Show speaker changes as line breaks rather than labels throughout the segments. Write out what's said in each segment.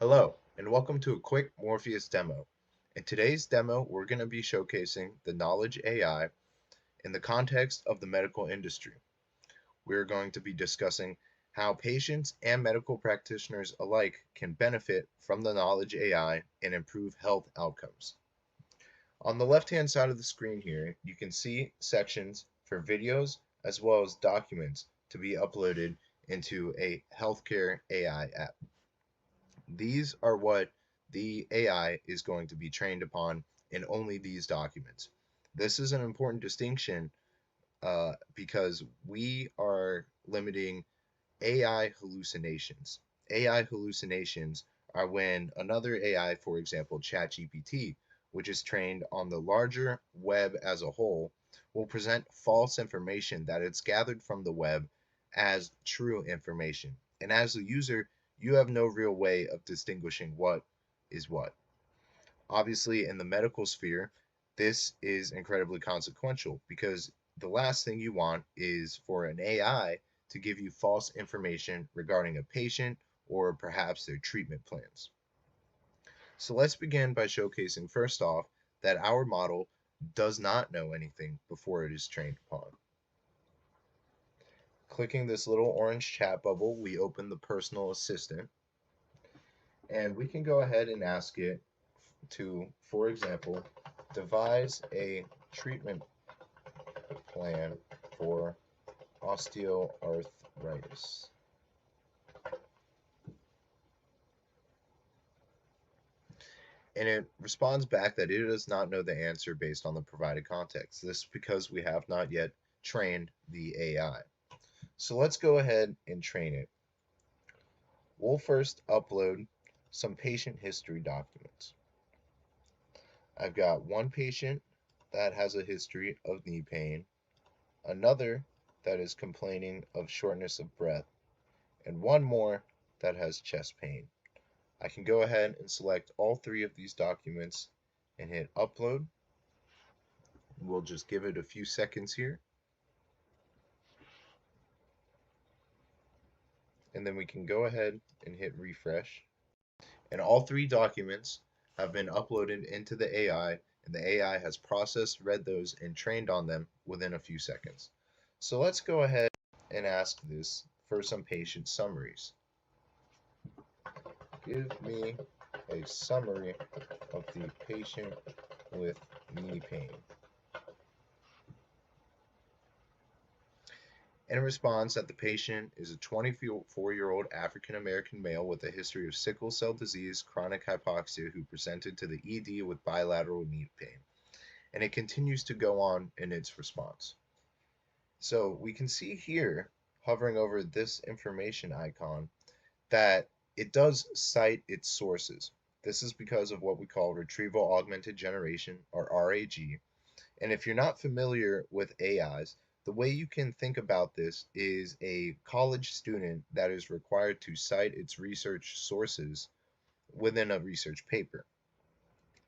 Hello, and welcome to a quick Morpheus demo. In today's demo, we're going to be showcasing the Knowledge AI in the context of the medical industry. We're going to be discussing how patients and medical practitioners alike can benefit from the Knowledge AI and improve health outcomes. On the left-hand side of the screen here, you can see sections for videos as well as documents to be uploaded into a healthcare AI app. These are what the AI is going to be trained upon in only these documents. This is an important distinction because we are limiting AI hallucinations. AI hallucinations are when another AI, for example, ChatGPT, which is trained on the larger web as a whole, will present false information that it's gathered from the web as true information. And as a user, you have no real way of distinguishing what is what. Obviously, in the medical sphere, this is incredibly consequential because the last thing you want is for an AI to give you false information regarding a patient or perhaps their treatment plans. So let's begin by showcasing first off that our model does not know anything before it is trained upon. Clicking this little orange chat bubble, we open the personal assistant, and we can go ahead and ask it to, for example, devise a treatment plan for osteoarthritis. And it responds back that it does not know the answer based on the provided context. This is because we have not yet trained the AI. So let's go ahead and train it. We'll first upload some patient history documents. I've got one patient that has a history of knee pain, another that is complaining of shortness of breath, and one more that has chest pain. I can go ahead and select all three of these documents and hit upload. We'll just give it a few seconds here. And then we can go ahead and hit refresh. And all three documents have been uploaded into the AI, and the AI has processed, read those, and trained on them within a few seconds. So let's go ahead and ask this for some patient summaries. Give me a summary of the patient with knee pain. And it responds that the patient is a 24-year-old African American male with a history of sickle cell disease, chronic hypoxia, who presented to the ED with bilateral knee pain. And it continues to go on in its response. So we can see here, hovering over this information icon, that it does cite its sources. This is because of what we call retrieval augmented generation, or RAG. And if you're not familiar with AIs, the way you can think about this is a college student that is required to cite its research sources within a research paper.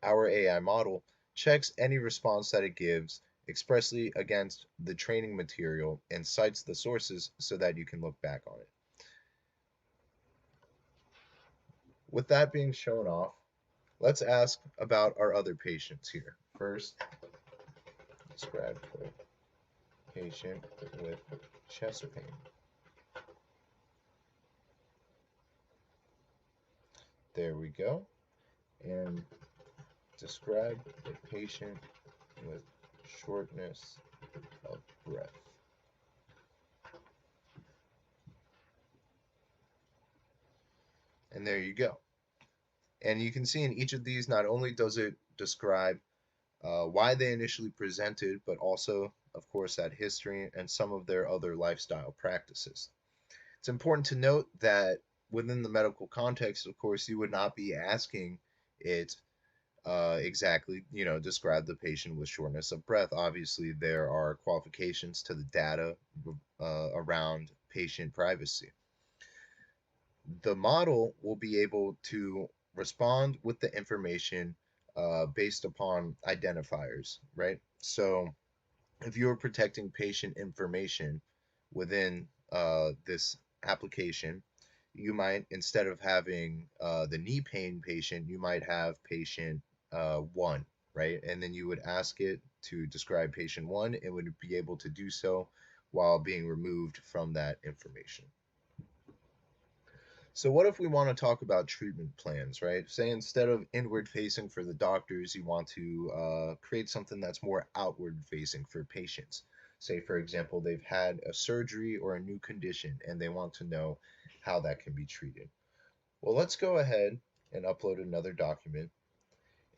Our AI model checks any response that it gives expressly against the training material and cites the sources so that you can look back on it. With that being shown off, let's ask about our other patients here. First, describe a patient with chest pain. There we go. And describe a patient with shortness of breath. And there you go. And you can see in each of these, not only does it describe why they initially presented, but also, of course, that history and some of their other lifestyle practices. It's important to note that within the medical context, of course, you would not be asking it exactly, describe the patient with shortness of breath. Obviously, there are qualifications to the data around patient privacy. The model will be able to respond with the information based upon identifiers, right? So if you're protecting patient information within this application, you might, instead of having the knee pain patient, you might have patient 1, right? And then you would ask it to describe patient 1. It would be able to do so while being removed from that information. So what if we want to talk about treatment plans, right? Say instead of inward facing for the doctors, you want to create something that's more outward facing for patients. Say, for example, they've had a surgery or a new condition and they want to know how that can be treated. Well, let's go ahead and upload another document.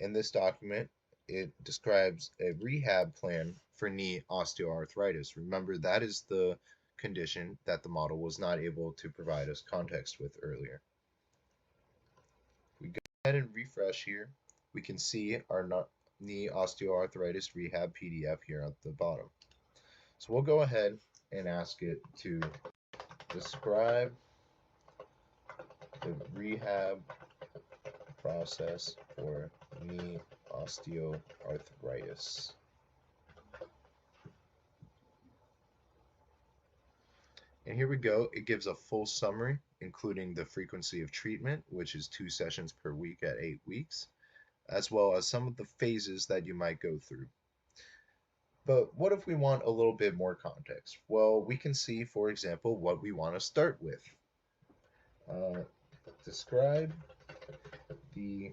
In this document, it describes a rehab plan for knee osteoarthritis. Remember, that is the condition that the model was not able to provide us context with earlier. We go ahead and refresh here. We can see our knee osteoarthritis rehab PDF here at the bottom. So we'll go ahead and ask it to describe the rehab process for knee osteoarthritis. And here we go. It gives a full summary, including the frequency of treatment, which is 2 sessions per week at 8 weeks, as well as some of the phases that you might go through. But what if we want a little bit more context? Well, we can see, for example, what we want to start with. Describe the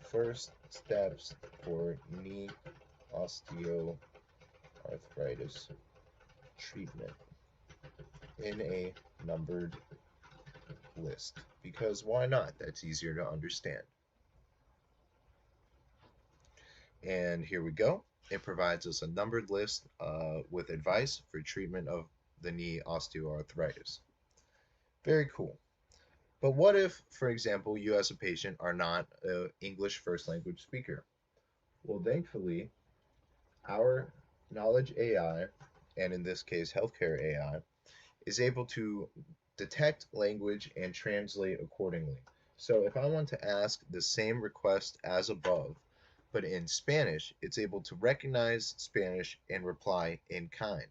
first steps for knee osteoarthritis treatment in a numbered list, because why not? That's easier to understand. And here we go. It provides us a numbered list with advice for treatment of the knee osteoarthritis. Very cool. But what if, for example, you as a patient are not an English first language speaker? Well, thankfully, our knowledge AI, and in this case, healthcare AI, is able to detect language and translate accordingly. So if I want to ask the same request as above, but in Spanish, it's able to recognize Spanish and reply in kind.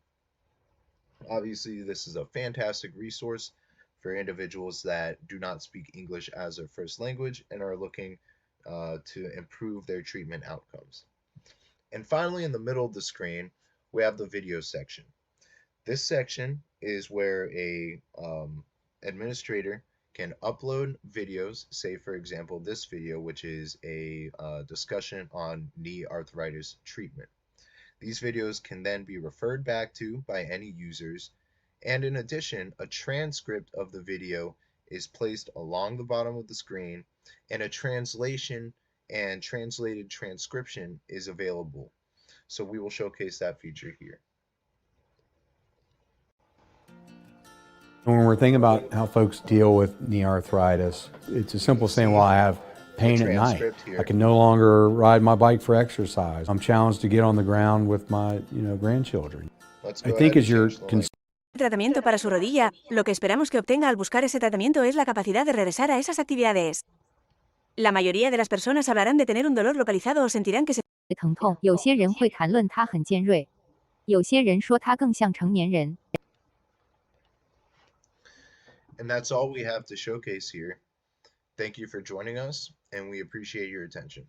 Obviously, this is a fantastic resource for individuals that do not speak English as their first language and are looking to improve their treatment outcomes. And finally, in the middle of the screen, we have the video section. This section is where a administrator can upload videos, say for example this video, which is a discussion on knee arthritis treatment. These videos can then be referred back to by any users, and in addition, a transcript of the video is placed along the bottom of the screen, and a translation and translated transcription is available. So we will showcase that feature here.
When we're thinking about how folks deal with knee arthritis, it's a simple saying, well, I have pain at night. I can no longer ride my bike for exercise. I'm challenged to get on the ground with my grandchildren. I think as you're
tratamiento para su rodilla, lo que esperamos que obtenga al buscar ese tratamiento es la capacidad de regresar a esas actividades. La mayoría de las personas hablarán de tener un dolor localizado o sentirán que se
疼痛，有些人会谈论它很尖锐，有些人说它更像成年人。
And that's all we have to showcase here. Thank you for joining us, and we appreciate your attention.